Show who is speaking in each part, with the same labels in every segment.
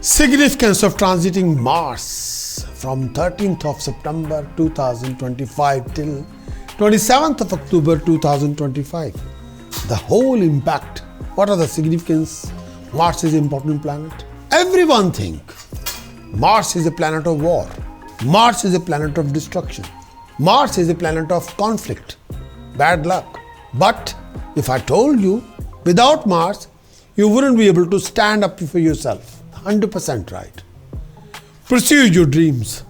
Speaker 1: Significance of transiting Mars from 13th of September 2025 till 27th of October 2025. The whole impact. What are the significance? Mars is an important planet. Everyone thinks Mars is a planet of war. Mars is a planet of destruction. Mars is a planet of conflict, bad luck. But if I told you, without Mars, you wouldn't be able to stand up for yourself. 100% right. Pursue your dreams.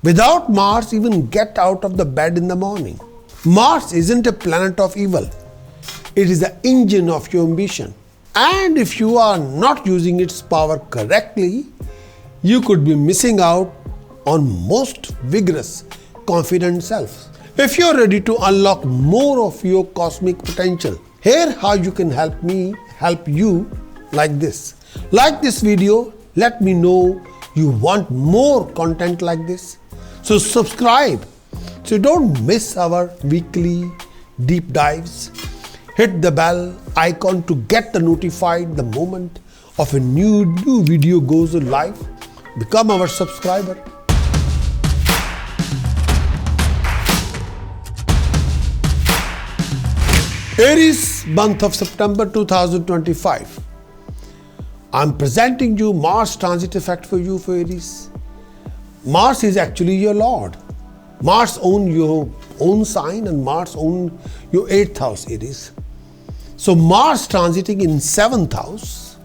Speaker 1: Without Mars, even get out of the bed in the morning. Mars isn't a planet of evil. It is the engine of your ambition. And if you are not using its power correctly, you could be missing out on most vigorous, confident self. If you're ready to unlock more of your cosmic potential, here how you can help me help you like this. Like this video, let me know you want more content like this. So subscribe so you don't miss our weekly deep dives. Hit the bell icon to get notified the moment of a new video goes live. Become our subscriber. Aries, month of September 2025. I'm presenting you Mars transit effect for you for Aries. Mars is actually your Lord. Mars owns your own sign and Mars owns your 8th house, Aries. So Mars transiting in 7th house.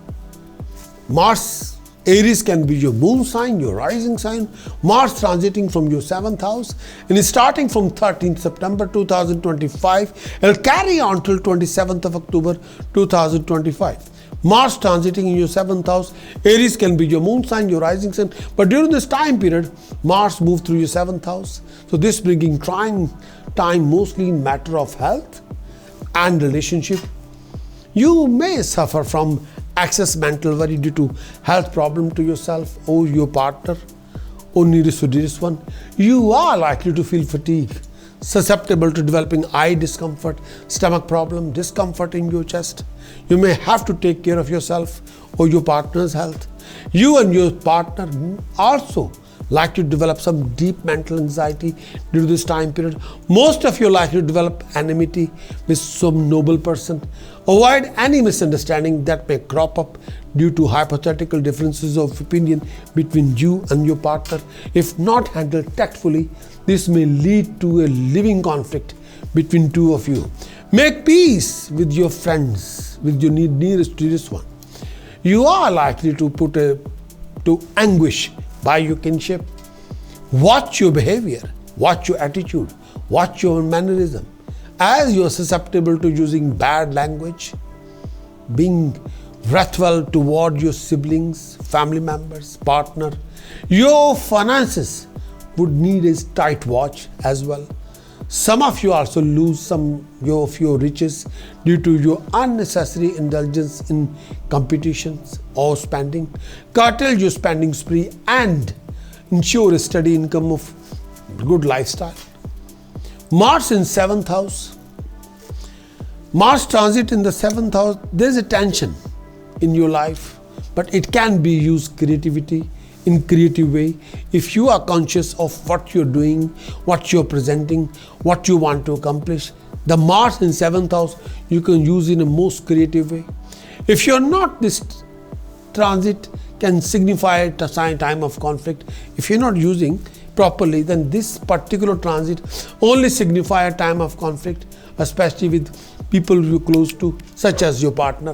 Speaker 1: Mars, Aries can be your moon sign, your rising sign. Mars transiting from your 7th house and starting from 13th September 2025, it'll carry on till 27th of October 2025. Mars transiting in your 7th house, Aries can be your moon sign, your rising sign. But during this time period, Mars moves through your 7th house. So this bringing trying time mostly in matter of health and relationship. You may suffer from excess mental worry due to health problem to yourself or your partner or nearest to dearest one. You are likely to feel fatigue, susceptible to developing eye discomfort, stomach problem, discomfort in your chest. You may have to take care of yourself or your partner's health. You and your partner also likely to develop some deep mental anxiety due to this time period. Most of you are likely to develop enmity with some noble person. Avoid any misunderstanding that may crop up due to hypothetical differences of opinion between you and your partner. If not handled tactfully, this may lead to a living conflict between two of you. Make peace with your friends, with your nearest dearest one. You are likely to put to anguish by your kinship. Watch your behavior, watch your attitude, watch your mannerism. As you are susceptible to using bad language, being wrathful toward your siblings, family members, partner, your finances would need a tight watch as well. Some of you also lose some of your riches due to your unnecessary indulgence in competitions or spending. Curtail your spending spree and ensure a steady income of good lifestyle. Mars in 7th house. Mars transit in the 7th house, there's a tension in your life, but it can be used creativity in creative way. If you are conscious of what you're doing, what you're presenting, what you want to accomplish, the Mars in 7th house you can use in a most creative way. If you're not, this transit can signify a time of conflict. If you're not using properly, then this particular transit only signify a time of conflict, especially with people you're close to, such as your partner,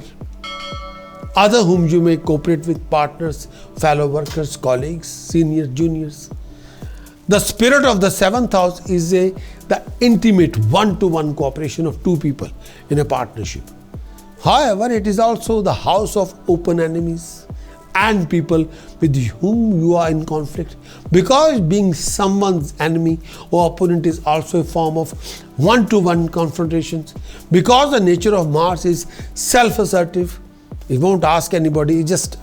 Speaker 1: other whom you may cooperate with, partners, fellow workers, colleagues, seniors, juniors. The spirit of the 7th house is the intimate one-to-one cooperation of two people in a partnership. However, it is also the house of open enemies and people with whom you are in conflict. Because being someone's enemy or opponent is also a form of one-to-one confrontations. Because the nature of Mars is self-assertive, it won't ask anybody, it just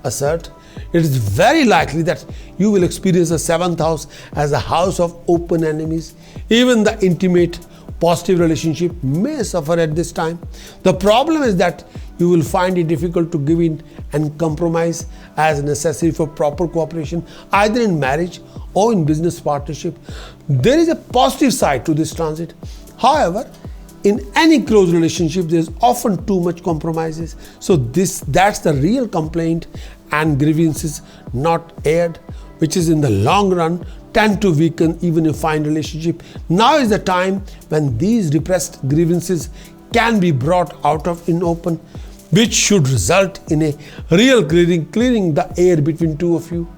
Speaker 1: assert. It is very likely that you will experience the 7th house as a house of open enemies. Even the intimate positive relationship may suffer at this time. The problem is that you will find it difficult to give in and compromise as necessary for proper cooperation, either in marriage or in business partnership. There is a positive side to this transit. However, in any close relationship, there is often too much compromises. So that's the real complaint, and grievances not aired, which is in the long run tend to weaken even a fine relationship. Now is the time when these repressed grievances can be brought out of in open, which should result in a real clearing the air between two of you.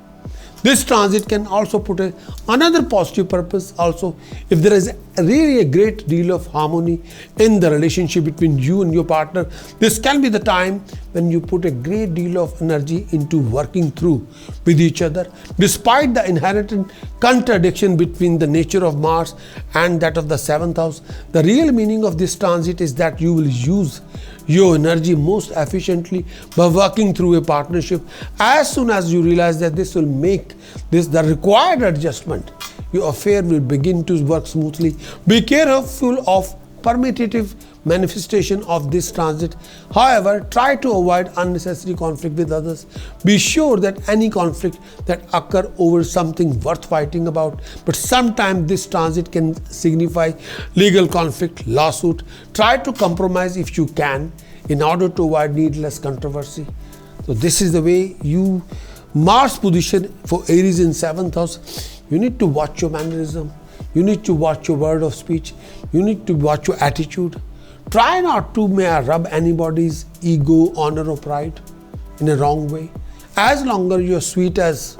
Speaker 1: This transit can also put another positive purpose also. If there is really a great deal of harmony in the relationship between you and your partner, this can be the time when you put a great deal of energy into working through with each other. Despite the inherent contradiction between the nature of Mars and that of the 7th house, the real meaning of this transit is that you will use your energy most efficiently by working through a partnership. As soon as you realize that this will make this the required adjustment, your affair will begin to work smoothly. Be careful of permutative manifestation of this transit. However, try to avoid unnecessary conflict with others. Be sure that any conflict that occur over something worth fighting about, but sometimes this transit can signify legal conflict, lawsuit. Try to compromise if you can in order to avoid needless controversy. So this is the way Mars position for Aries in 7th house. You need to watch your mannerism. You need to watch your word of speech. You need to watch your attitude. Try not to rub anybody's ego, honor or pride in a wrong way. As long as you're sweet as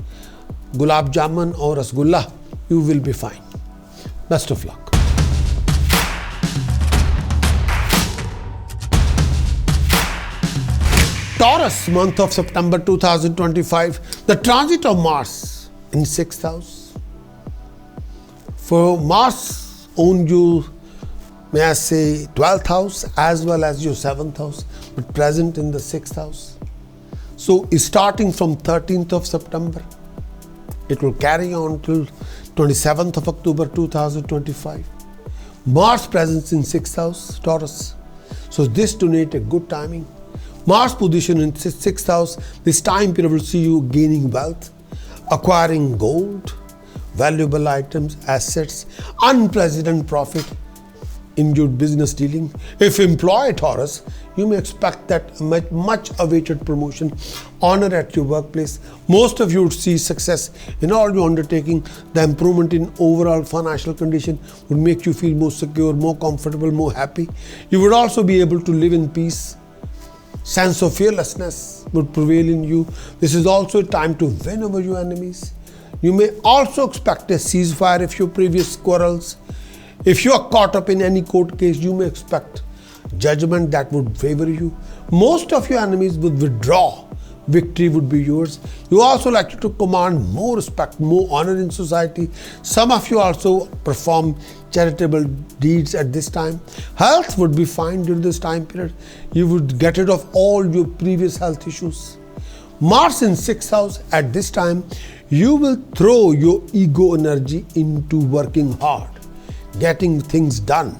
Speaker 1: gulab jamun or rasgulla, you will be fine. Best of luck. Taurus, month of September 2025, the transit of Mars in 6th house. For Mars own you, may I say, 12th house as well as your 7th house, but present in the 6th house. So starting from 13th of September, it will carry on till 27th of October 2025. Mars presence in 6th house, Taurus. So this donate a good timing. Mars position in 6th house, this time period will see you gaining wealth, acquiring gold, valuable items, assets, unprecedented profit in your business dealing. If employed Taurus, you may expect that much awaited promotion, honor at your workplace. Most of you would see success in all your undertaking. The improvement in overall financial condition would make you feel more secure, more comfortable, more happy. You would also be able to live in peace. Sense of fearlessness would prevail in you. This is also a time to win over your enemies. You may also expect a ceasefire if your previous quarrels. If you are caught up in any court case, you may expect judgment that would favor you. Most of your enemies would withdraw. Victory would be yours. You also like to command more respect, more honor in society. Some of you also perform charitable deeds at this time. Health would be fine during this time period. You would get rid of all your previous health issues. Mars in 6th house at this time, you will throw your ego energy into working hard, getting things done.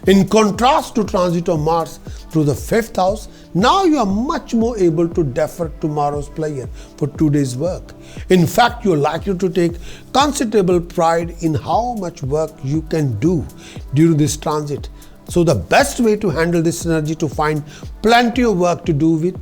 Speaker 1: In contrast to transit of Mars through the 5th house, now you are much more able to defer tomorrow's pleasure for today's work. In fact, you are likely to take considerable pride in how much work you can do during this transit. So the best way to handle this energy to find plenty of work to do with,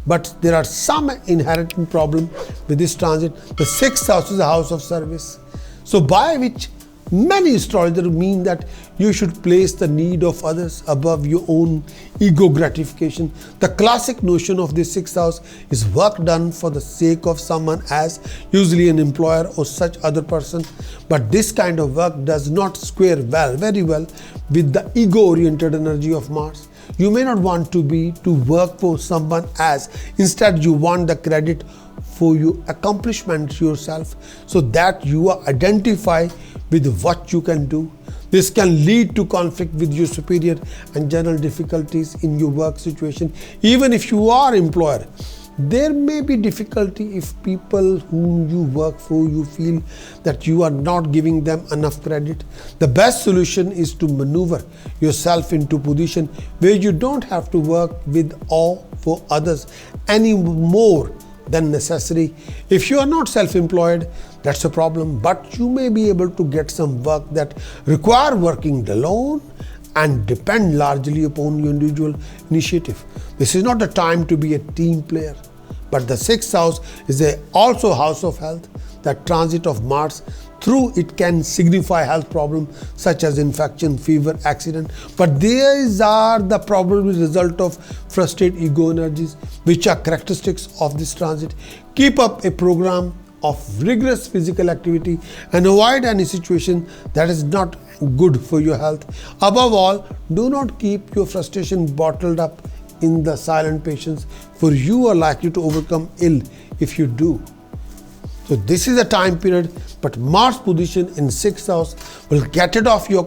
Speaker 1: but there are some inherent problem with this transit. The 6th house is a house of service. So by which many astrologers mean that you should place the need of others above your own ego gratification. The classic notion of this 6th house is work done for the sake of someone, as usually an employer or such other person. But this kind of work does not square very well with the ego-oriented energy of Mars. You may not want to work for someone, as instead you want the credit for your accomplishment yourself, so that you identify with what you can do. This can lead to conflict with your superior and general difficulties in your work situation. Even if you are employer, There may be difficulty if people whom you work for, you feel that you are not giving them enough credit. The best solution is to maneuver yourself into a position where you don't have to work with or for others any more than necessary. If you are not self-employed, that's a problem, but you may be able to get some work that require working alone and depend largely upon your individual initiative. This is not a time to be a team player, but the 6th house is also a house of health. The transit of Mars through it can signify health problems such as infection, fever, accident, but these are the probable result of frustrated ego energies, which are characteristics of this transit. Keep up a program of rigorous physical activity and avoid any situation that is not good for your health. Above all, do not keep your frustration bottled up in the silent patience, for you are likely to overcome ill if you do. So this is a time period, but Mars position in 6th house will get rid of your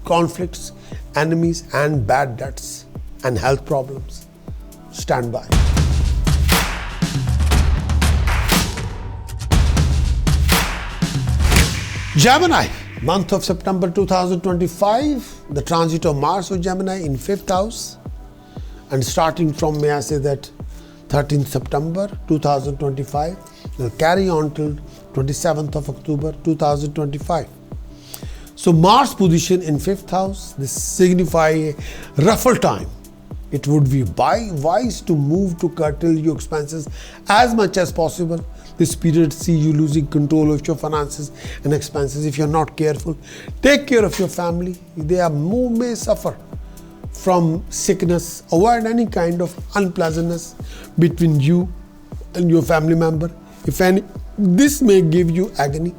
Speaker 1: conflicts, enemies and bad debts and health problems. Stand by. Gemini, month of September 2025, the transit of Mars or Gemini in 5th house, and starting from, may I say that, 13th September 2025, will carry on till 27th of October 2025. So Mars position in 5th house, this signify a ruffle time. It would be wise to move to curtail your expenses as much as possible. This period see you losing control of your finances and expenses if you're not careful. Take care of your family. They may suffer from sickness. Avoid any kind of unpleasantness between you and your family member. If any, this may give you agony.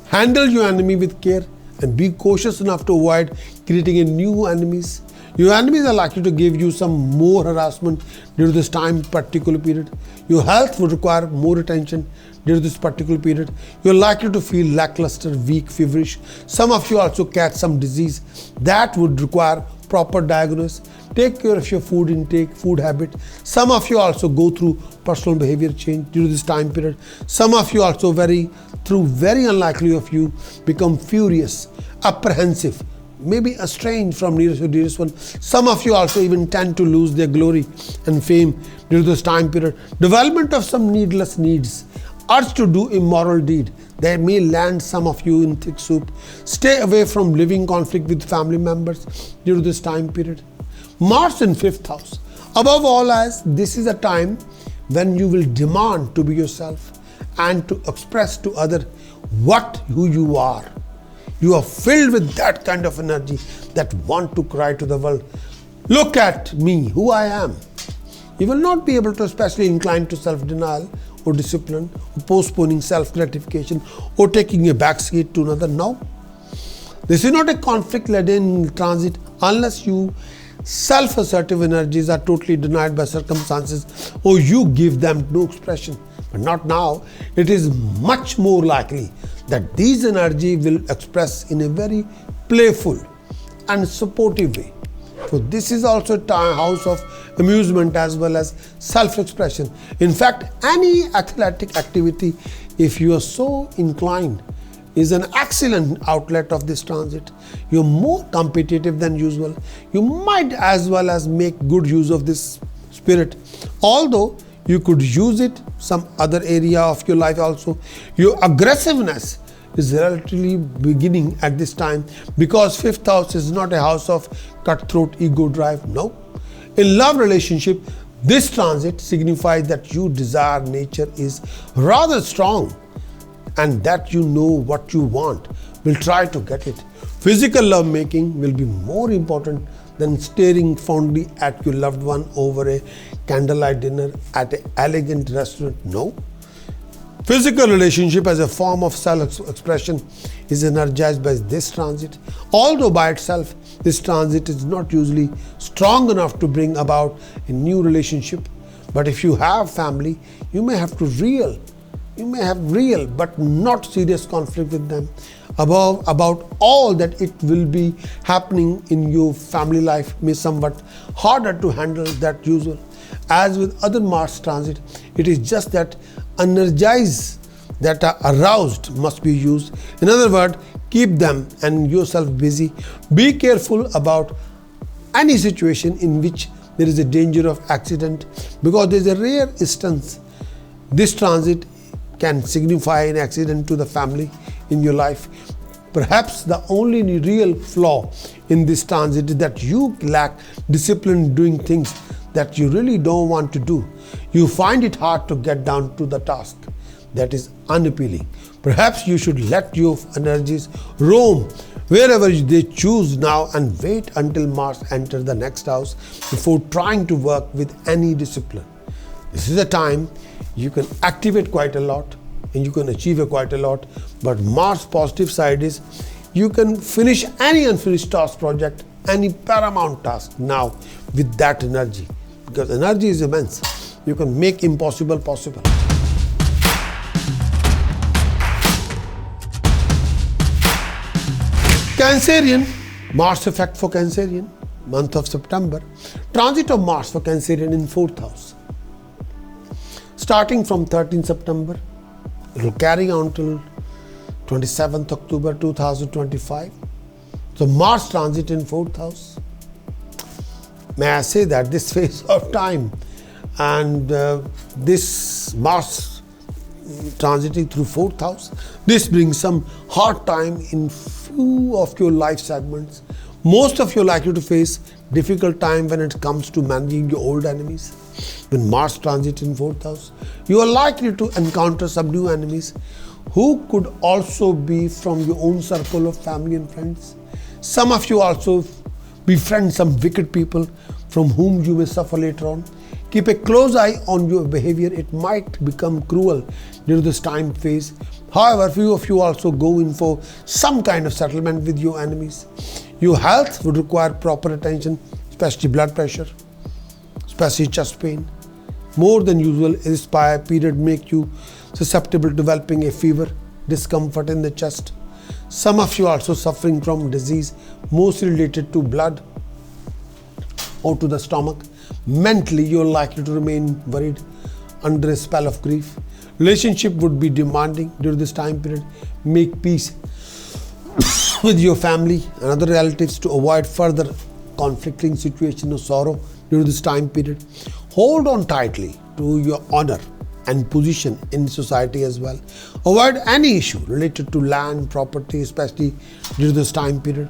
Speaker 1: Handle your enemy with care and be cautious enough to avoid creating a new enemies. Your enemies are likely to give you some more harassment due to this particular period. Your health would require more attention due to this particular period. You're likely to feel lackluster, weak, feverish. Some of you also catch some disease that would require proper diagnosis. Take care of your food intake, food habit. Some of you also go through personal behavior change due to this time period. Some of you also very unlikely of you become furious, apprehensive, maybe estranged from nearest or dearest one. Some of you also even tend to lose their glory and fame due to this time period. Development of some needless needs, urge to do immoral deed. They may land some of you in thick soup. Stay away from living conflict with family members due to this time period. Mars in 5th house. Above all, as this is a time when you will demand to be yourself and to express to others who you are. You are filled with that kind of energy that want to cry to the world, look at me, who I am. You will not be able to especially incline to self-denial or discipline, or postponing self-gratification, or taking a backseat to another. No. This is not a conflict-laden transit unless you self-assertive energies are totally denied by circumstances or you give them no expression. But not now. It is much more likely that these energies will express in a very playful and supportive way. So this is also a house of amusement as well as self-expression. In fact, any athletic activity, if you are so inclined, is an excellent outlet of this transit. You're more competitive than usual. You might as well as make good use of this spirit. Although you could use it some other area of your life also. Your aggressiveness is relatively beginning at this time because 5th house is not a house of cutthroat ego drive. No. In love relationship, this transit signifies that your desire nature is rather strong and that you know what you want, will try to get it. Physical love making will be more important than staring fondly at your loved one over a candlelight dinner at an elegant restaurant. No. Physical relationship as a form of self-expression is energized by this transit. Although by itself, this transit is not usually strong enough to bring about a new relationship. But if you have family, you may have real but not serious conflict with them about all that it will be happening in your family life may somewhat harder to handle than usual. As with other Mars transit, it is just that energies that are aroused must be used. In other words, keep them and yourself busy. Be careful about any situation in which there is a danger of accident, because there is a rare instance this transit can signify an accident to the family in your life. Perhaps the only real flaw in this transit is that you lack discipline doing things that you really don't want to do. You find it hard to get down to the task. That is unappealing. Perhaps you should let your energies roam wherever they choose now and wait until Mars enters the next house before trying to work with any discipline. This is a time you can activate quite a lot and you can achieve quite a lot, but Mars' positive side is you can finish any unfinished task project, any paramount task now with that energy, because energy is immense. You can make impossible possible. Cancerian, Mars effect for Cancerian, month of September. Transit of Mars for Cancerian in 4th house. Starting from 13 September, it will carry on till 27th October 2025. So Mars transit in 4th house. May I say that this phase of time and this Mars transiting through 4th house, this brings some hard time in few of your life segments. Most of you are likely to face difficult time when it comes to managing your old enemies. When Mars transit in 4th house, you are likely to encounter some new enemies who could also be from your own circle of family and friends. Some of you also befriend some wicked people from whom you may suffer later on. Keep a close eye on your behavior. It might become cruel during this time phase. However, few of you also go in for some kind of settlement with your enemies. Your health would require proper attention, especially blood pressure, especially chest pain. More than usual, this period make you susceptible to developing a fever, discomfort in the chest. Some of you also suffering from disease mostly related to blood or to the stomach. Mentally, you are likely to remain worried under a spell of grief. Relationship would be demanding during this time period. Make peace with your family and other relatives to avoid further conflicting situation of sorrow during this time period. Hold on tightly to your honor and position in society as well. Avoid any issue related to land, property, especially during this time period.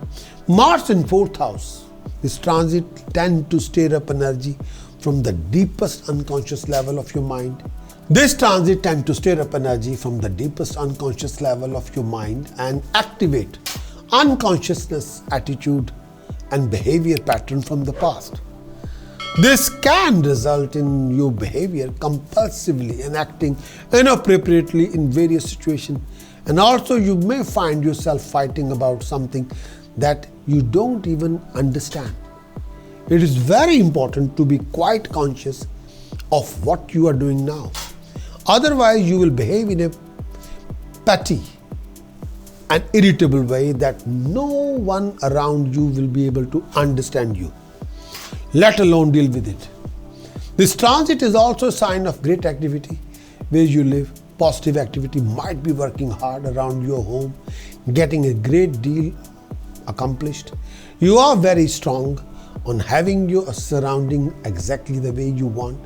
Speaker 1: Mars in 4th house. This transit tends to stir up energy from the deepest unconscious level of your mind. This transit tends to stir up energy from the deepest unconscious level of your mind and activate unconsciousness, attitude, and behavior pattern from the past. This can result in your behavior compulsively and acting inappropriately in various situations. And also you may find yourself fighting about something that you don't even understand. It is very important to be quite conscious of what you are doing now. Otherwise, you will behave in a petty and irritable way that no one around you will be able to understand you, let alone deal with it. This transit is also a sign of great activity where you live. Positive activity might be working hard around your home, getting a great deal accomplished. You are very strong on having your surrounding exactly the way you want.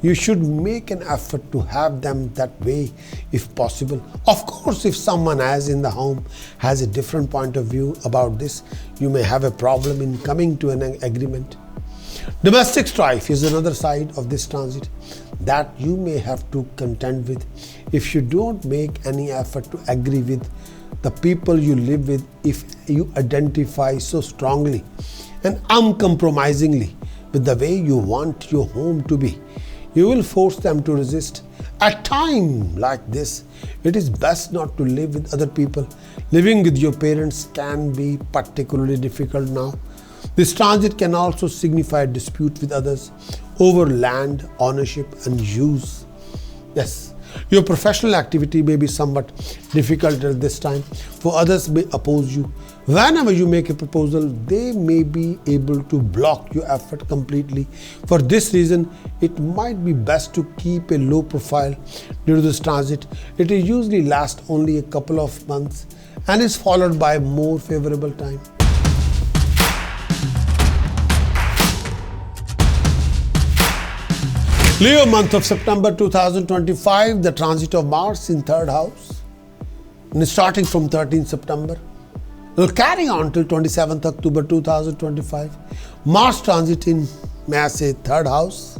Speaker 1: You should make an effort to have them that way if possible. Of course, if someone else in the home has a different point of view about this, you may have a problem in coming to an agreement. Domestic strife is another side of this transit that you may have to contend with if you don't make any effort to agree with the people you live with. If you identify so strongly and uncompromisingly with the way you want your home to be, you will force them to resist. At times like this, it is best not to live with other people. Living with your parents can be particularly difficult now. This transit can also signify dispute with others over land, ownership and use. Yes, Your professional activity may be somewhat difficult at this time, for others may oppose you. Whenever you make a proposal, they may be able to block your effort completely. For this reason, it might be best to keep a low profile due to this transit. It usually lasts only a couple of months and is followed by a more favorable time. Leo, month of September 2025, the transit of Mars in 3rd house, and starting from 13th September, will carry on till 27th October 2025. Mars transit in, may I say, 3rd house.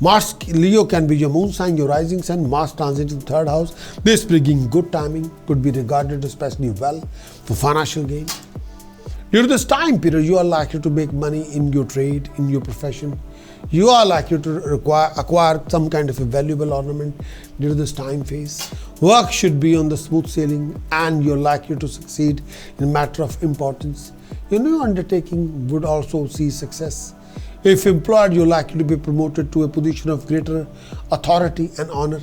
Speaker 1: Mars, Leo can be your moon sign, your rising sign. Mars transit in 3rd house. This bringing good timing, could be regarded especially well for financial gain. During this time period, you are likely to make money in your trade, in your profession. You are likely to acquire some kind of a valuable ornament during this time phase. Work should be on the smooth sailing and you're likely to succeed in a matter of importance. Your new undertaking would also see success. If employed, you're likely to be promoted to a position of greater authority and honor.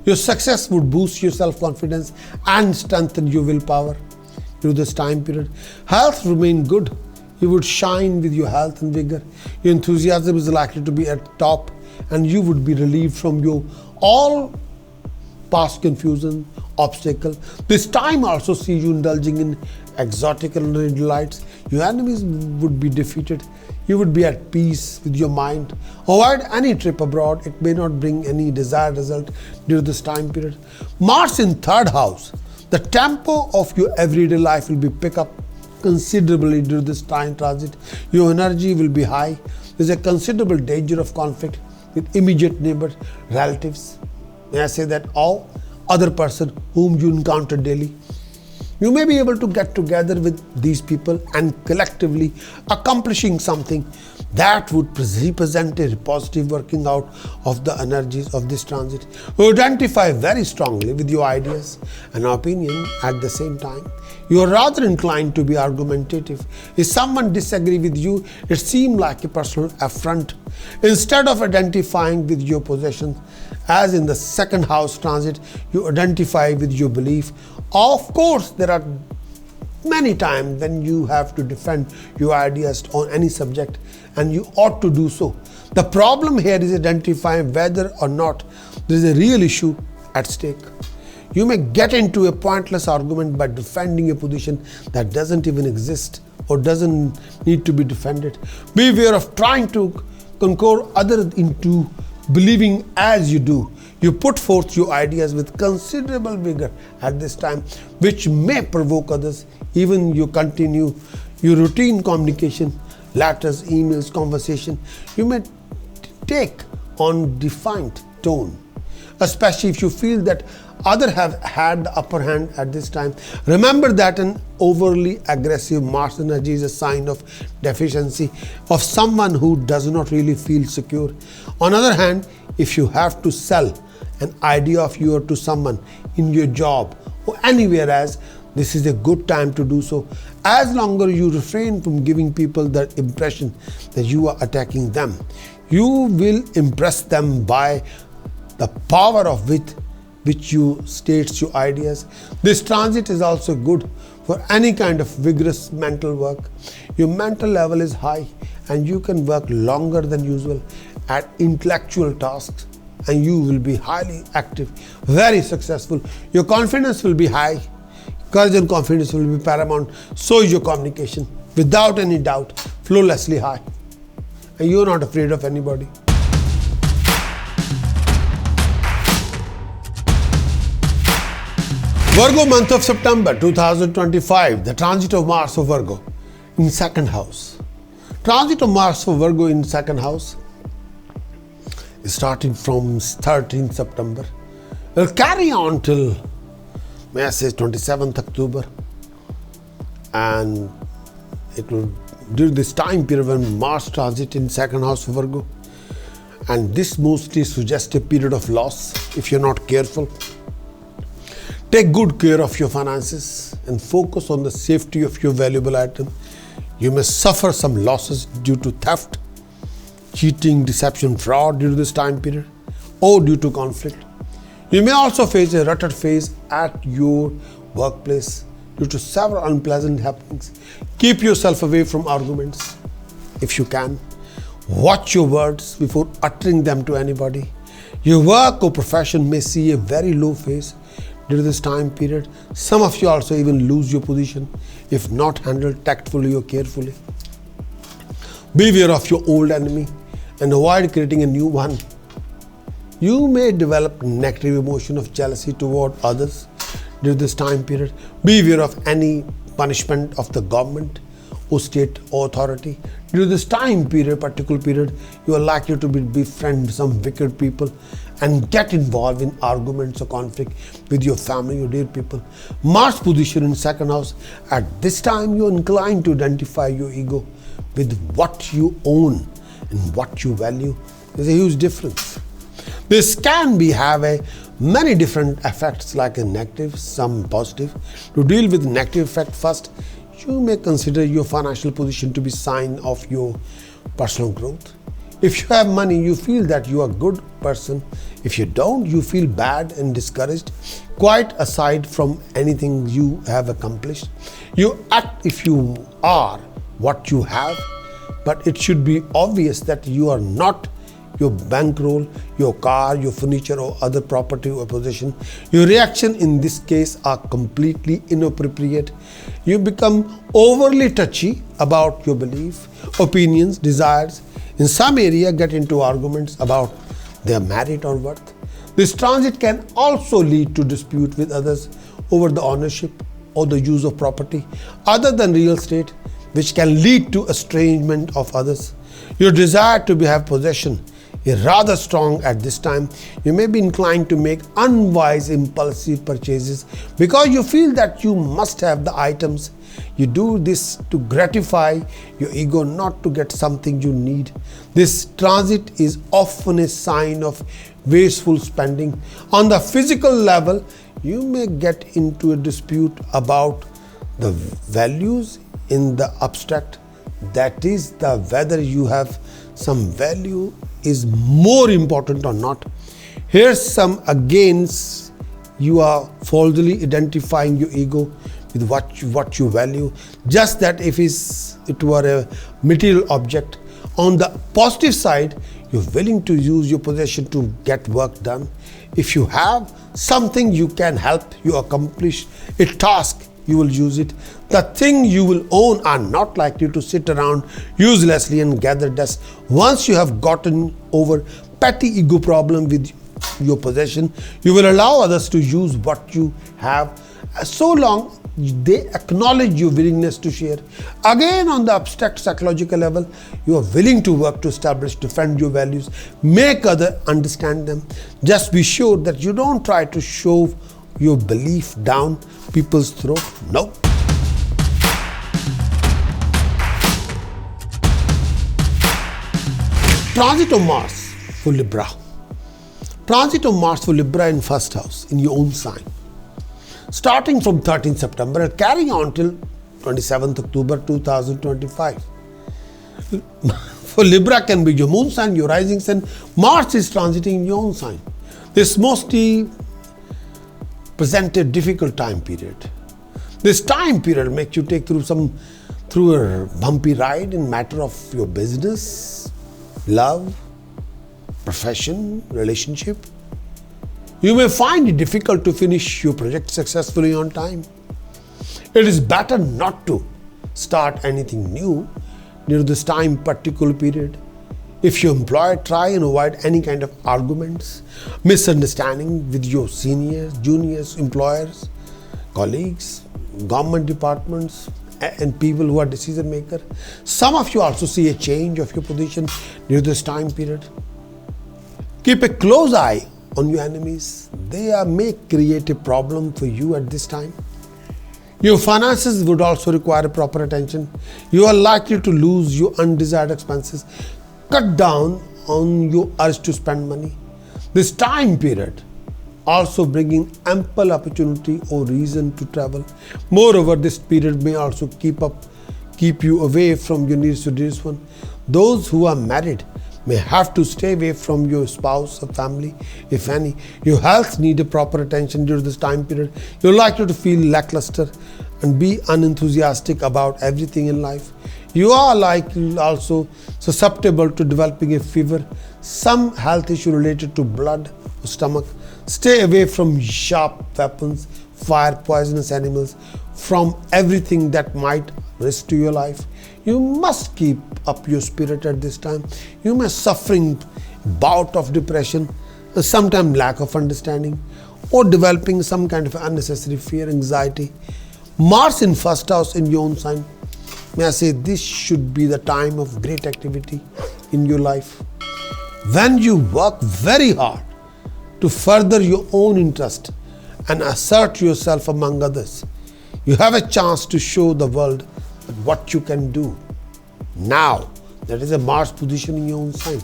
Speaker 1: Your success would boost your self-confidence and strengthen your willpower during this time period. Health remain good. You would shine with your health and vigor. Your enthusiasm is likely to be at top and you would be relieved from your all past confusion, obstacle. This time also sees you indulging in exotic culinary delights. Your enemies would be defeated. You would be at peace with your mind. Avoid any trip abroad. It may not bring any desired result during this time period. Mars in 3rd house. The tempo of your everyday life will be pick up considerably during this time transit. Your energy will be high. There is a considerable danger of conflict with immediate neighbors, relatives. May I say that, or other person whom you encounter daily. You may be able to get together with these people and collectively accomplishing something that would represent a positive working out of the energies of this transit. You identify very strongly with your ideas and opinion at the same time. You are rather inclined to be argumentative. If someone disagrees with you, it seems like a personal affront. Instead of identifying with your possessions, as in the 2nd house transit, you identify with your belief. Of course, there are many times when you have to defend your ideas on any subject, and you ought to do so. The problem here is identifying whether or not there is a real issue at stake. You may get into a pointless argument by defending a position that doesn't even exist or doesn't need to be defended. Beware of trying to conquer others into believing as you do. You put forth your ideas with considerable vigor at this time, which may provoke others. Even you continue your routine communication, letters, emails, conversation, you may take on defiant tone, especially if you feel that others have had the upper hand at this time. Remember that an overly aggressive Mars energy is a sign of deficiency, of someone who does not really feel secure. On the other hand, if you have to sell an idea of yours to someone in your job or anywhere else, this is a good time to do so. As long as you refrain from giving people the impression that you are attacking them, you will impress them by the power of which you state your ideas. This transit is also good for any kind of vigorous mental work. Your mental level is high and you can work longer than usual at intellectual tasks, and you will be highly active, very successful. Your confidence will be high. Courage and confidence will be paramount. So is your communication, without any doubt, flawlessly high. And you are not afraid of anybody. Virgo, month of September 2025, the transit of Mars for Virgo in 2nd house. Transit of Mars for Virgo in 2nd house is starting from 13th September. It will carry on till, may I say, 27th October, and it will during this time period when Mars transit in 2nd house for Virgo, and this mostly suggests a period of loss if you're not careful. Take good care of your finances and focus on the safety of your valuable item. You may suffer some losses due to theft, cheating, deception, fraud during this time period, or due to conflict. You may also face a rutted phase at your workplace due to several unpleasant happenings. Keep yourself away from arguments if you can. Watch your words before uttering them to anybody. Your work or profession may see a very low phase during this time period. Some of you also even lose your position if not handled tactfully or carefully. Beware of your old enemy and avoid creating a new one. You may develop negative emotion of jealousy toward others during this time period. Beware of any punishment of the government or state authority. During this time period, particular period, you are likely to befriend some wicked people and get involved in arguments or conflict with your family or dear people. Mars position in second house. At this time, you are inclined to identify your ego with what you own and what you value. There's a huge difference. This can have many different effects, like a negative, some positive. To deal with negative effect first, you may consider your financial position to be sign of your personal growth. If you have money, you feel that you are a good person. If you don't, you feel bad and discouraged. Quite aside from anything you have accomplished, you act if you are what you have, but it should be obvious that you are not your bankroll, your car, your furniture or other property or possession. Your reaction in this case are completely inappropriate. You become overly touchy about your belief, opinions, desires. In some area, get into arguments about their merit or worth. This transit can also lead to dispute with others over the ownership or the use of property other than real estate, which can lead to estrangement of others. Your desire to have possession is rather strong at this time. You may be inclined to make unwise impulsive purchases because you feel that you must have the items. You do this to gratify your ego, not to get something you need. This transit is often a sign of wasteful spending. On the physical level, you may get into a dispute about the values in the abstract. That is, whether you have some value is more important or not. Here's some against you are falsely identifying your ego with what you value, just that if it were a material object. On the positive side, you're willing to use your possession to get work done. If you have something you can help you accomplish a task, you will use it. The thing you will own are not likely to sit around uselessly and gather dust. Once you have gotten over petty ego problem with your possession, you will allow others to use what you have, so long they acknowledge your willingness to share. Again, on the abstract psychological level, you are willing to work to establish, defend your values, make others understand them. Just be sure that you don't try to shove your belief down people's throat. No. Transit of Mars for Libra. Transit of Mars for Libra in first house in your own sign, starting from 13th September and carrying on till 27th October 2025. For Libra can be your moon sign, your rising sign. Mars is transiting in your own sign. This mostly present a difficult time period. This time period makes you take through a bumpy ride in matter of your business, love, profession, relationship. You may find it difficult to finish your project successfully on time. It is better not to start anything new during this particular period. If you employ, try and avoid any kind of arguments, misunderstanding with your seniors, juniors, employers, colleagues, government departments, and people who are decision makers. Some of you also see a change of your position during this time period. Keep a close eye on your enemies. They may create a problem for you at this time. Your finances would also require proper attention. You are likely to lose your undesired expenses. Cut down on your urge to spend money. This time period also bringing ample opportunity or reason to travel. Moreover, this period may also keep you away from your nearest to dearest one. Those who are married may have to stay away from your spouse or family, if any. Your health needs a proper attention during this time period. You're likely to feel lackluster and be unenthusiastic about everything in life. You are likely also susceptible to developing a fever, some health issue related to blood or stomach. Stay away from sharp weapons, fire, poisonous animals, from everything that might risk to your life. You must keep up your spirit at this time. You may suffering bout of depression, sometimes lack of understanding, or developing some kind of unnecessary fear, anxiety. Mars in first house in your own sign. May I say, this should be the time of great activity in your life. When you work very hard to further your own interest and assert yourself among others, you have a chance to show the world what you can do. Now, that is a Mars position in your own sign.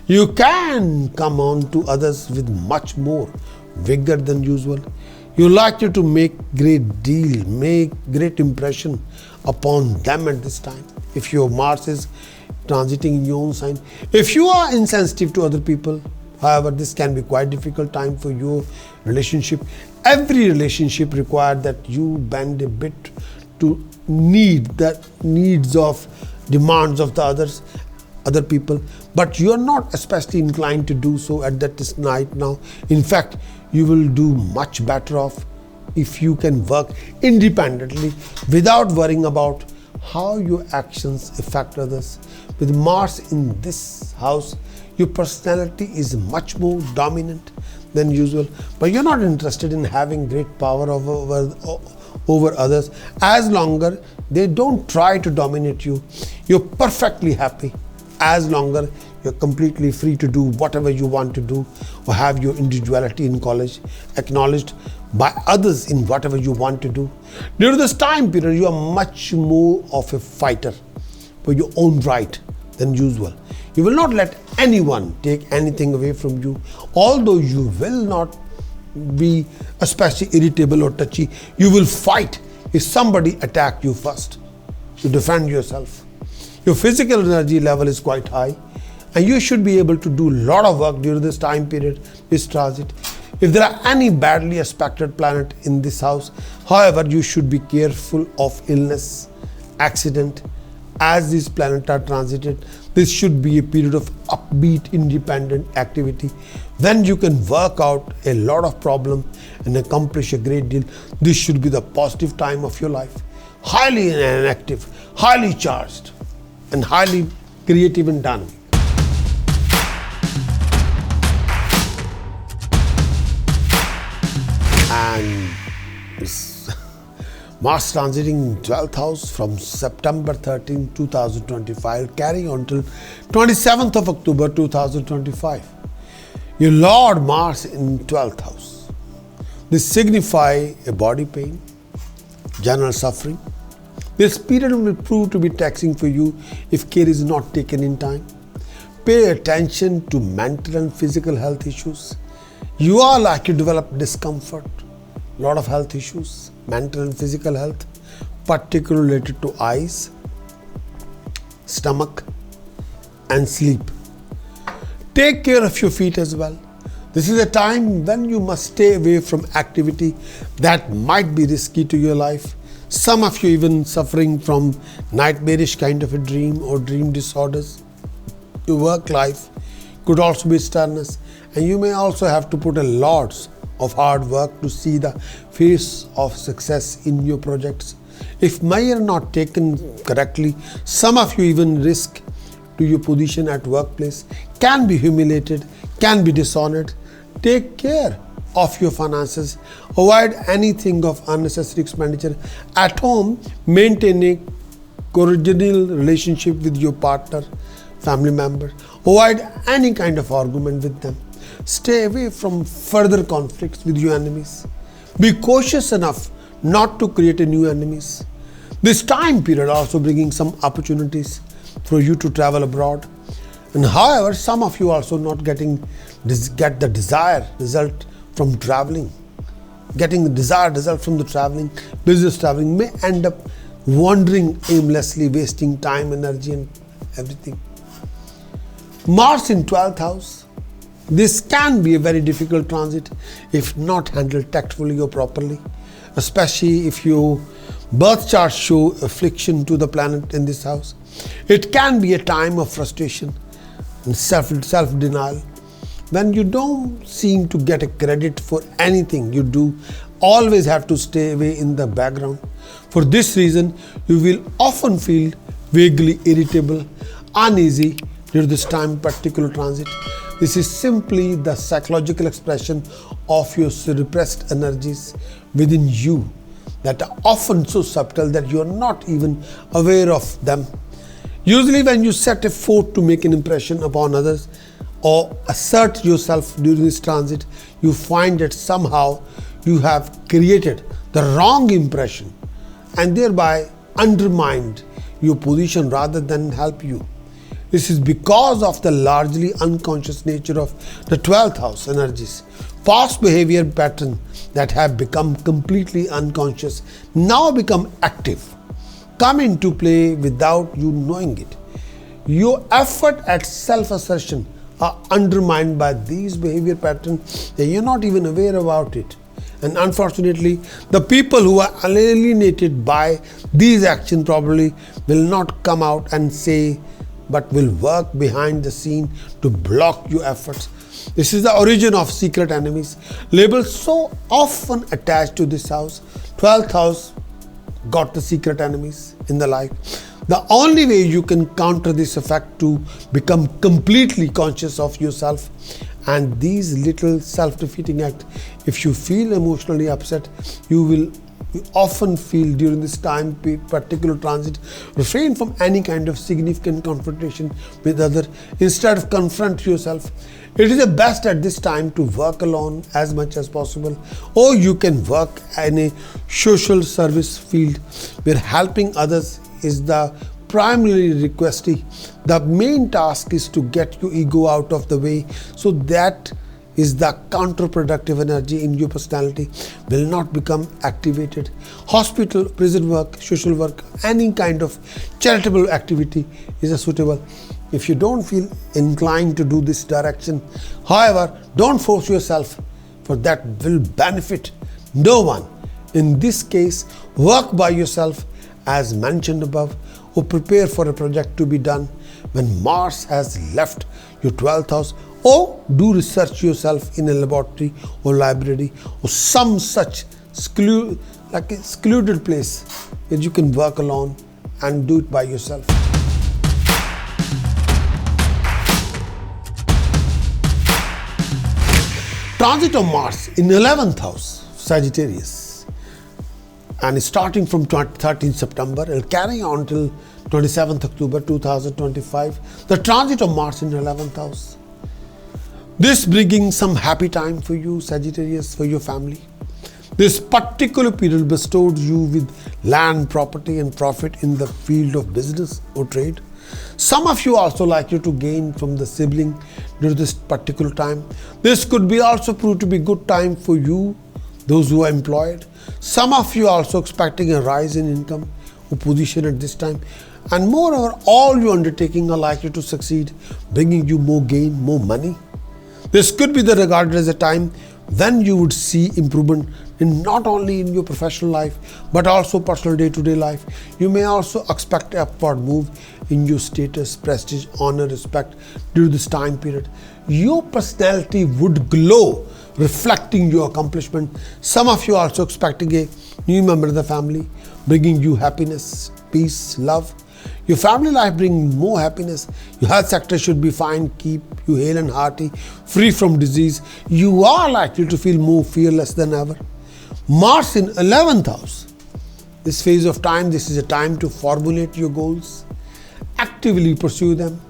Speaker 1: You can come on to others with much more vigor than usual. You likely to make great deal, make great impression upon them at this time. If your Mars is transiting in your own sign. If you are insensitive to other people, however, this can be quite difficult time for your relationship. Every relationship requires that you bend a bit to demands of the other people, but you are not especially inclined to do so at that night now. In fact, you will do much better off if you can work independently without worrying about how your actions affect others. With Mars in this house, your personality is much more dominant than usual, but you're not interested in having great power over others. As long as they don't try to dominate you, you're perfectly happy. As long as you're completely free to do whatever you want to do, or have your individuality in college acknowledged by others in whatever you want to do. During this time period, you are much more of a fighter for your own right than usual. You will not let anyone take anything away from you, although you will not be especially irritable or touchy. You will fight if somebody attacks you first. You defend yourself. Your physical energy level is quite high, and you should be able to do a lot of work during this time period, this transit. If there are any badly aspected planet in this house, however, you should be careful of illness, accident. As these planets are transited, this should be a period of upbeat, independent activity when you can work out a lot of problems and accomplish a great deal. This should be the positive time of your life. Highly active, highly charged, and highly creative and dynamic. And Mars transiting in 12th house from September 13, 2025, carrying on till 27th of October 2025. Your Lord Mars in 12th house. This signifies a body pain, general suffering. This period will prove to be taxing for you if care is not taken in time. Pay attention to mental and physical health issues. You are likely to develop discomfort, a lot of health issues, mental and physical health, particularly related to eyes, stomach, and sleep. Take care of your feet as well. This is a time when you must stay away from activity that might be risky to your life. Some of you even suffering from nightmarish kind of a dream or dream disorders. Your work life could also be sternness, and you may also have to put a lot of hard work to see the face of success in your projects. If measures are not taken correctly, some of you even risk to your position at workplace, can be humiliated, can be dishonored. Take care of your finances. Avoid anything of unnecessary expenditure. At home, maintain a cordial relationship with your partner, family member. Avoid any kind of argument with them. Stay away from further conflicts with your enemies. Be cautious enough not to create a new enemies. This time period also bringing some opportunities for you to travel abroad. And however, some of you also not get the desired result from traveling. Getting the desired result from the traveling, business traveling, may end up wandering aimlessly, wasting time, energy, and everything. Mars in 12th house. This can be a very difficult transit if not handled tactfully or properly, especially if your birth chart show affliction to the planet in this house. It can be a time of frustration and self-denial when you don't seem to get a credit for anything you do. Always have to stay away in the background. For this reason, you will often feel vaguely irritable, uneasy during this time particular transit. This is simply the psychological expression of your repressed energies within you that are often so subtle that you are not even aware of them. Usually when you set a foot to make an impression upon others or assert yourself during this transit, you find that somehow you have created the wrong impression and thereby undermined your position rather than help you. This is because of the largely unconscious nature of the 12th house energies. Past behavior patterns that have become completely unconscious now become active, come into play without you knowing it. Your effort at self-assertion are undermined by these behavior patterns and you're not even aware about it. And unfortunately, the people who are alienated by these actions probably will not come out and say, but will work behind the scene to block your efforts. This is the origin of secret enemies, labels so often attached to this house. 12th house got the secret enemies in the life. The only way you can counter this effect to become completely conscious of yourself and these little self-defeating acts. If you feel emotionally upset, you often feel during this time particular transit, refrain from any kind of significant confrontation with others. Instead of confront yourself. It is the best at this time to work alone as much as possible, or you can work in a social service field where helping others is the primary request. The main task is to get your ego out of the way, so that is the counterproductive energy in your personality will not become activated. Hospital, prison work, social work, any kind of charitable activity is suitable if you don't feel inclined to do this direction. However, don't force yourself, for that will benefit no one. In this case, work by yourself as mentioned above, or prepare for a project to be done when Mars has left your 12th house, or do research yourself in a laboratory or library or some such secluded place where you can work alone and do it by yourself. Transit of Mars in 11th house, Sagittarius, and starting from 13th September, it will carry on till 27th October 2025. The transit of Mars in 11th house. This bringing some happy time for you, Sagittarius, for your family. This particular period bestowed you with land, property and profit in the field of business or trade. Some of you also likely to gain from the sibling during this particular time. This could be also prove to be good time for you, those who are employed. Some of you also expecting a rise in income or position at this time. And moreover, all your undertaking are likely to succeed, bringing you more gain, more money. This could be regarded as a time when you would see improvement in not only in your professional life, but also personal day-to-day life. You may also expect an upward move in your status, prestige, honor, respect during this time period. Your personality would glow, reflecting your accomplishment. Some of you are also expecting a new member of the family, bringing you happiness, peace, love. Your family life brings more happiness. Your health sector should be fine, keep you hale and hearty, free from disease. You are likely to feel more fearless than ever. Mars in 11th house. This phase of time, this is a time to formulate your goals, actively pursue them.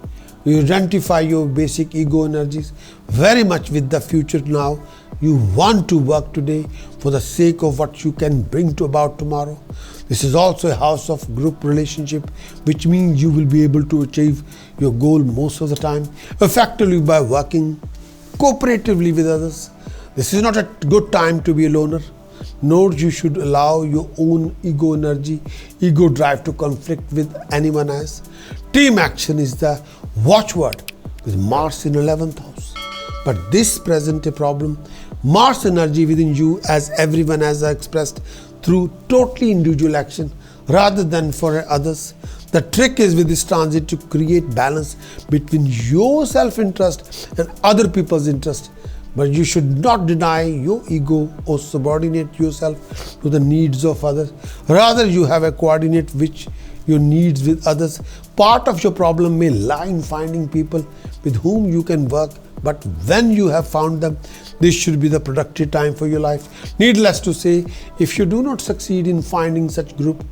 Speaker 1: You identify your basic ego energies very much with the future now. You want to work today for the sake of what you can bring to about tomorrow. This is also a house of group relationship, which means you will be able to achieve your goal most of the time effectively by working cooperatively with others. This is not a good time to be a loner, nor you should allow your own ego energy, ego drive to conflict with anyone else. Team action is the watchword with Mars in 11th house. But this presents a problem. Mars energy within you, as everyone has expressed, through totally individual action rather than for others. The trick is with this transit to create balance between your self-interest and other people's interest. But you should not deny your ego or subordinate yourself to the needs of others. Rather, you have a coordinate which your needs with others. Part of your problem may lie in finding people with whom you can work, but when you have found them, this should be the productive time for your life. Needless to say, if you do not succeed in finding such group,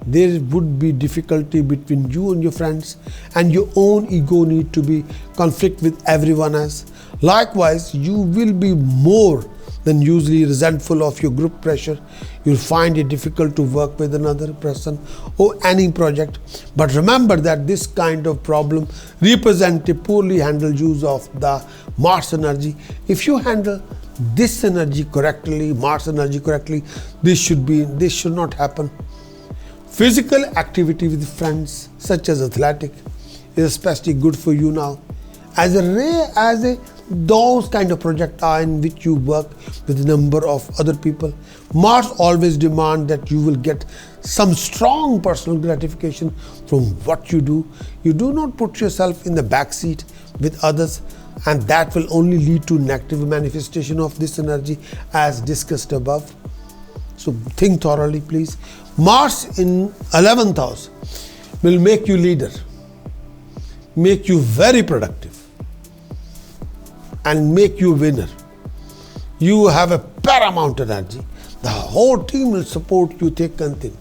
Speaker 1: there would be difficulty between you and your friends, and your own ego need to be conflict with everyone else. Likewise, you will be more than usually resentful of your group pressure. You'll find it difficult to work with another person or any project. But remember that this kind of problem represents a poorly handled use of the Mars energy. If you handle this energy correctly, Mars energy correctly, this should not happen. Physical activity with friends, such as athletic, is especially good for you now. Those kind of projects are in which you work with a number of other people. Mars always demands that you will get some strong personal gratification from what you do. You do not put yourself in the back seat with others, and that will only lead to negative manifestation of this energy as discussed above. So think thoroughly, please. Mars in 11th house will make you leader, make you very productive, and make you winner. You have a paramount energy. The whole team will support you thick and thin.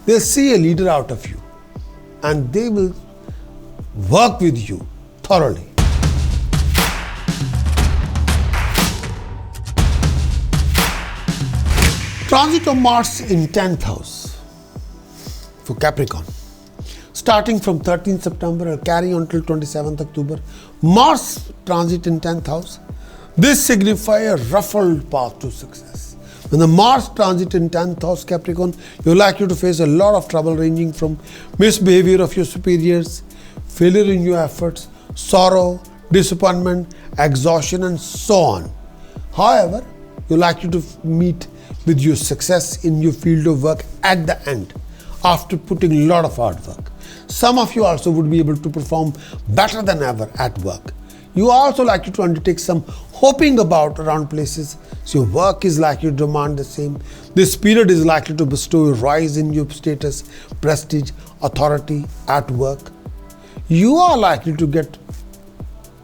Speaker 1: They'll see a leader out of you, and they will work with you thoroughly. Transit of Mars in 10th house for Capricorn. Starting from 13th September and carry on till 27th October. Mars transit in 10th house. This signifies a ruffled path to success. When the Mars transit in 10th house Capricorn, you're likely to face a lot of trouble ranging from misbehavior of your superiors, failure in your efforts, sorrow, disappointment, exhaustion, and so on. However, you're likely to meet with your success in your field of work at the end after putting a lot of hard work. Some of you also would be able to perform better than ever at work. You are also likely to undertake some hoping about around places, so your work is likely to demand the same. This period is likely to bestow a rise in your status, prestige, authority at work. You are likely to get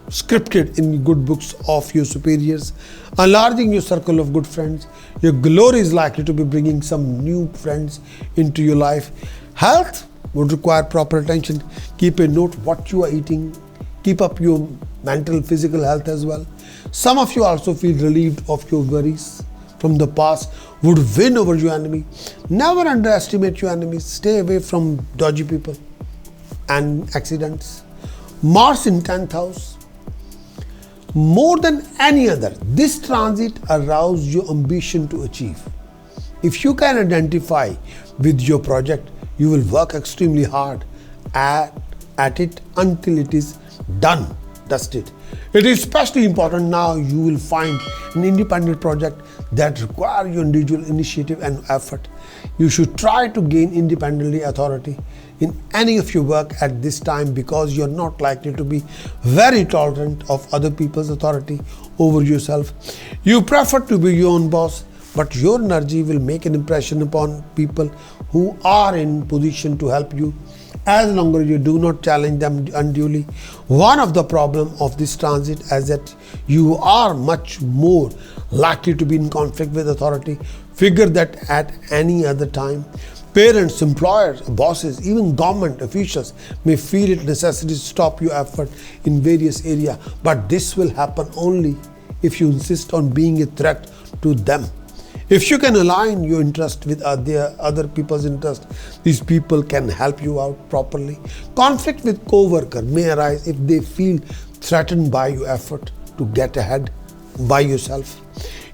Speaker 1: scripted in good books of your superiors, enlarging your circle of good friends. Your glory is likely to be bringing some new friends into your life. Health would require proper attention. Keep a note what you are eating. Keep up your mental, physical health as well. Some of you also feel relieved of your worries from the past would win over your enemy. Never underestimate your enemies. Stay away from dodgy people and accidents. Mars in 10th house. More than any other, this transit arouses your ambition to achieve. If you can identify with your project, you will work extremely hard at it until it is done, dusted. It is especially important now you will find an independent project that requires your individual initiative and effort. You should try to gain independently authority in any of your work at this time, because you are not likely to be very tolerant of other people's authority over yourself. You prefer to be your own boss, but your energy will make an impression upon people who are in position to help you, as long as you do not challenge them unduly. One of the problems of this transit is that you are much more likely to be in conflict with authority figure that at any other time. Parents, employers, bosses, even government officials may feel it necessary to stop your effort in various areas, but this will happen only if you insist on being a threat to them. If you can align your interest with other people's interest, these people can help you out properly. Conflict with co-worker may arise if they feel threatened by your effort to get ahead by yourself.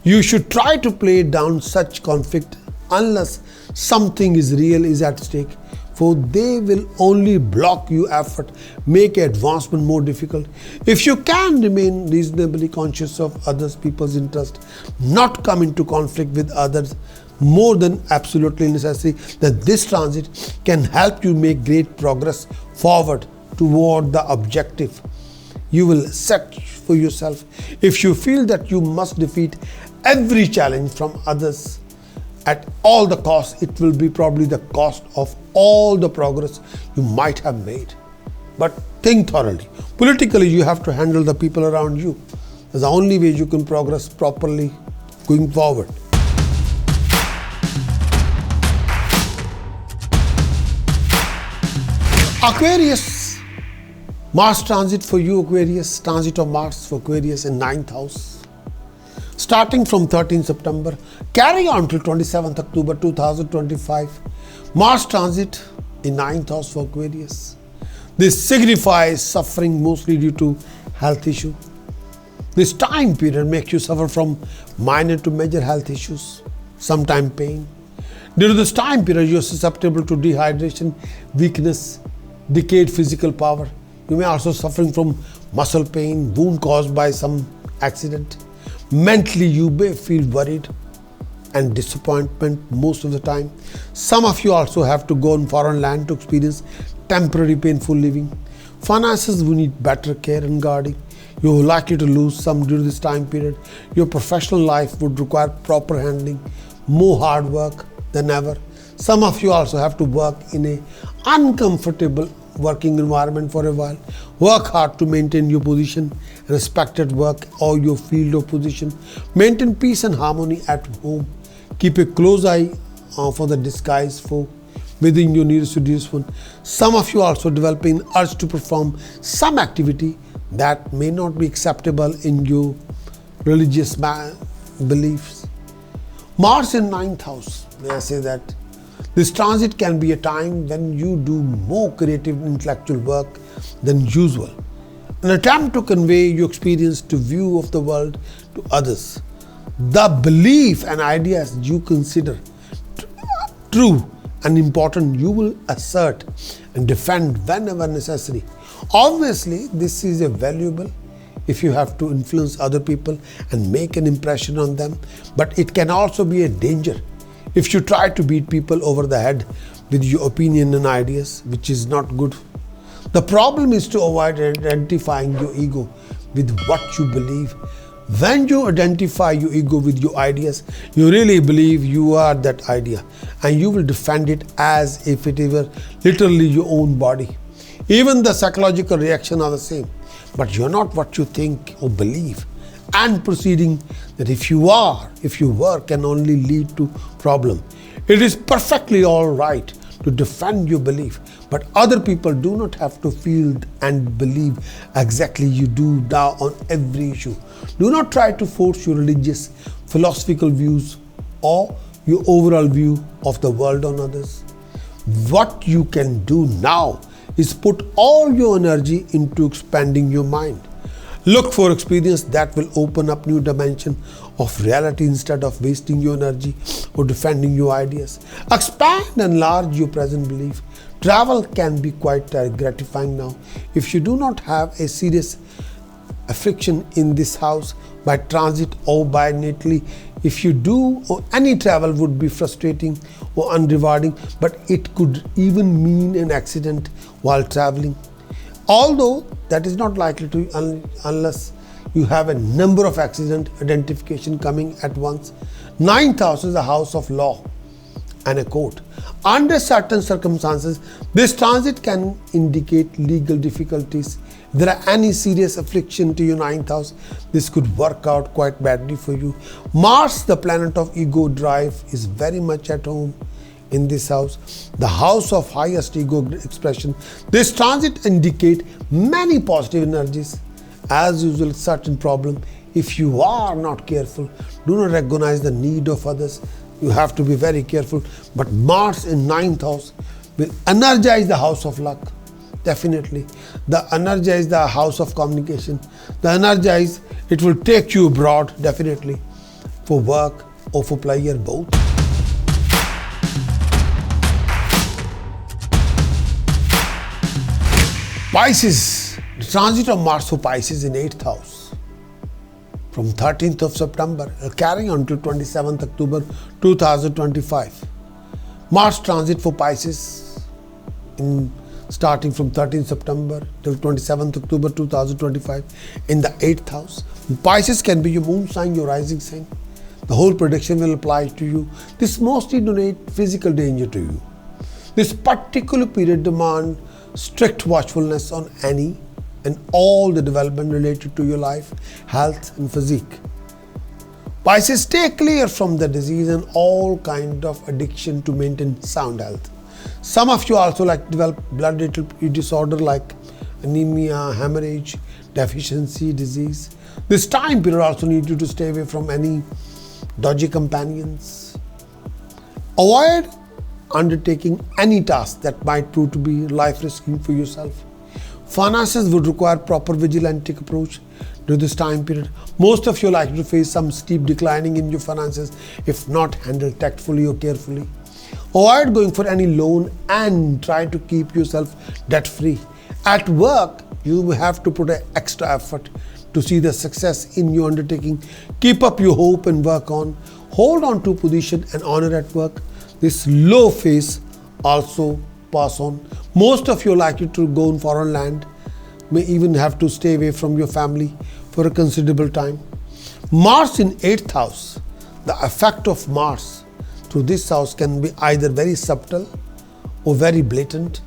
Speaker 1: You should try to play down such conflict unless something is real is at stake. for they will only block your effort, make advancement more difficult. If you can remain reasonably conscious of others people's interest, not come into conflict with others more than absolutely necessary, then this transit can help you make great progress forward toward the objective you will set for yourself. If you feel that you must defeat every challenge from others at all the costs, it will be probably the cost of all the progress you might have made. But think thoroughly. Politically, you have to handle the people around you. That's the only way you can progress properly going forward. Aquarius, Mars transit for you, Aquarius, transit of Mars for Aquarius in 9th house. Starting from 13 September, carry on till 27th October 2025. Mars transit in 9th house for Aquarius. This signifies suffering mostly due to health issue. This time period makes you suffer from minor to major health issues, sometimes pain. During this time period, you are susceptible to dehydration, weakness, decayed physical power. You may also suffering from muscle pain, wound caused by some accident. Mentally, you may feel worried and disappointment most of the time. Some of you also have to go in foreign land to experience temporary painful living. Finances will need better care and guarding. You are likely to lose some during this time period. Your professional life would require proper handling, more hard work than ever. Some of you also have to work in an uncomfortable working environment for a while. Work hard to maintain your position and respect at work or your field of position. Maintain peace and harmony at home. Keep a close eye for the disguised foe within your nearest to dearest one. Some of you also developing urge to perform some activity that may not be acceptable in your religious beliefs. Mars in 9th house, may I say that this transit can be a time when you do more creative intellectual work than usual. An attempt to convey your experience to view of the world to others. The belief and ideas you consider true and important, you will assert and defend whenever necessary. Obviously, this is a valuable if you have to influence other people and make an impression on them, but it can also be a danger if you try to beat people over the head with your opinion and ideas, which is not good. The problem is to avoid identifying your ego with what you believe. When you identify your ego with your ideas, you really believe you are that idea, and you will defend it as if it were literally your own body. Even the psychological reaction are the same, but you're not what you think or believe. And proceeding that if you were can only lead to problem. It is perfectly all right to defend your belief, but other people do not have to feel and believe exactly you do now on every issue. Do not try to force your religious, philosophical views or your overall view of the world on others. What you can do now is put all your energy into expanding your mind. Look for experience that will open up new dimension of reality instead of wasting your energy or defending your ideas. Expand and enlarge your present belief. Travel can be quite gratifying now. If you do not have a serious affliction in this house by transit or by natally, if you do, or any travel would be frustrating or unrewarding, but it could even mean an accident while traveling. Although that is not likely to unless you have a number of accident identification coming at once. 9th house is a house of law and a court. Under certain circumstances, this transit can indicate legal difficulties. If there are any serious affliction to your 9th house, this could work out quite badly for you. Mars, the planet of ego drive, is very much at home in this house, the house of highest ego expression. This transit indicate many positive energies. As usual, certain problem, if you are not careful, do not recognize the need of others. You have to be very careful. But Mars in 9th house will energize the house of luck. Definitely. The energize the house of communication. The energize, it will take you abroad, definitely, for work or for pleasure, both. Pisces, the transit of Mars for Pisces in 8th house from 13th of September carrying on to 27th October 2025. Mars transit for Pisces starting from 13th September till 27th October 2025 in the 8th house. Pisces can be your moon sign, your rising sign. The whole prediction will apply to you. This mostly donate physical danger to you. This particular period demands strict watchfulness on any and all the development related to your life, health and physique. Pisces, stay clear from the disease and all kind of addiction to maintain sound health. Some of you also like develop blood disorder like anemia, hemorrhage, deficiency disease. This time period also need you to stay away from any dodgy companions. Avoid undertaking any task that might prove to be life-risking for yourself. Finances would require proper vigilantic approach during this time period. Most of you are likely to face some steep declining in your finances if not handled tactfully or carefully. Avoid going for any loan and try to keep yourself debt-free. At work, you will have to put an extra effort to see the success in your undertaking. Keep up your hope and work on. Hold on to position and honor at work. This low phase also pass on. Most of you are likely to go in foreign land, may even have to stay away from your family for a considerable time. Mars in 8th house. The effect of Mars through this house can be either very subtle or very blatant.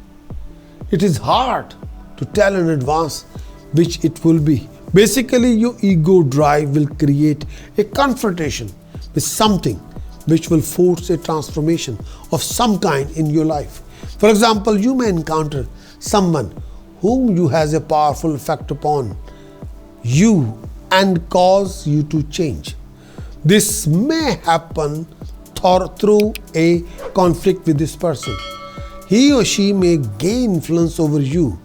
Speaker 1: It is hard to tell in advance which it will be. Basically, your ego drive will create a confrontation with something which will force a transformation of some kind in your life. For example, you may encounter someone whom you has a powerful effect upon you and cause you to change. This may happen through a conflict with this person. He or she may gain influence over you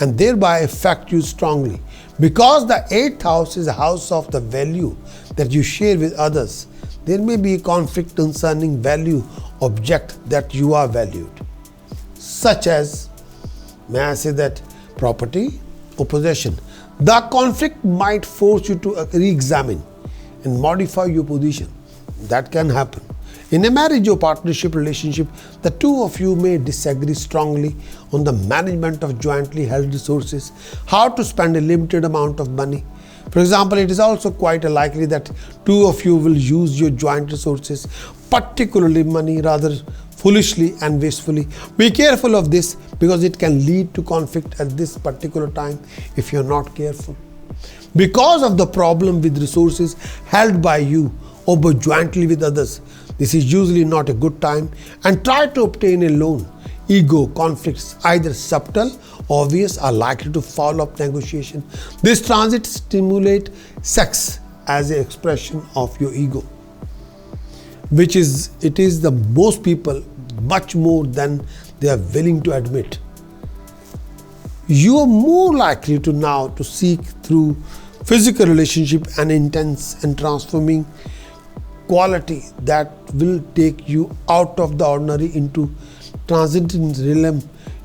Speaker 1: and thereby affect you strongly. Because the 8th house is a house of the value that you share with others, there may be a conflict concerning value object that you are valued, such as, may I say that, property or possession. The conflict might force you to re-examine and modify your position. That can happen. In a marriage or partnership relationship, the two of you may disagree strongly on the management of jointly held resources, how to spend a limited amount of money. For example, it is also quite likely that two of you will use your joint resources, particularly money, rather foolishly and wastefully. Be careful of this because it can lead to conflict at this particular time if you are not careful. Because of the problem with resources held by you or by jointly with others, this is usually not a good time, and try to obtain a loan. Ego conflicts, either subtle or obvious, are likely to follow up negotiation. This transit stimulates sex as an expression of your ego, which is the most people much more than they are willing to admit. You are more likely to now to seek through physical relationship an intense and transforming quality that will take you out of the ordinary into transcendent realm.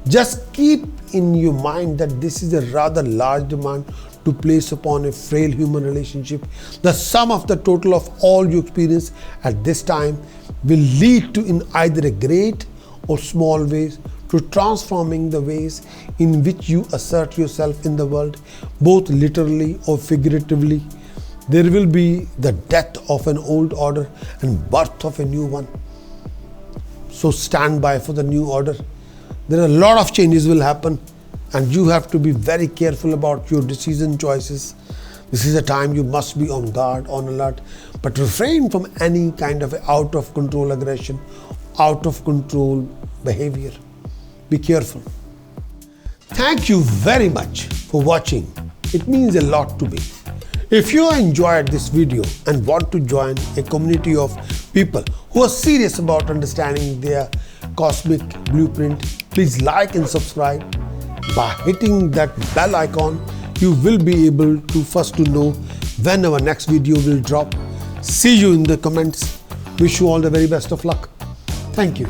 Speaker 1: Just keep in your mind that this is a rather large demand to place upon a frail human relationship. The sum of the total of all you experience at this time will lead to, in either a great or small ways, to transforming the ways in which you assert yourself in the world, both literally or figuratively. There will be the death of an old order and birth of a new one. So stand by for the new order. There are a lot of changes will happen and you have to be very careful about your decision choices. This is a time you must be on guard, on alert, but refrain from any kind of out of control aggression, out of control behavior. Be careful. Thank you very much for watching. It means a lot to me. If you enjoyed this video and want to join a community of people who are serious about understanding their cosmic blueprint, please like and subscribe. By hitting that bell icon, you will be able to first to know when our next video will drop. See you in the comments. Wish you all the very best of luck. Thank you.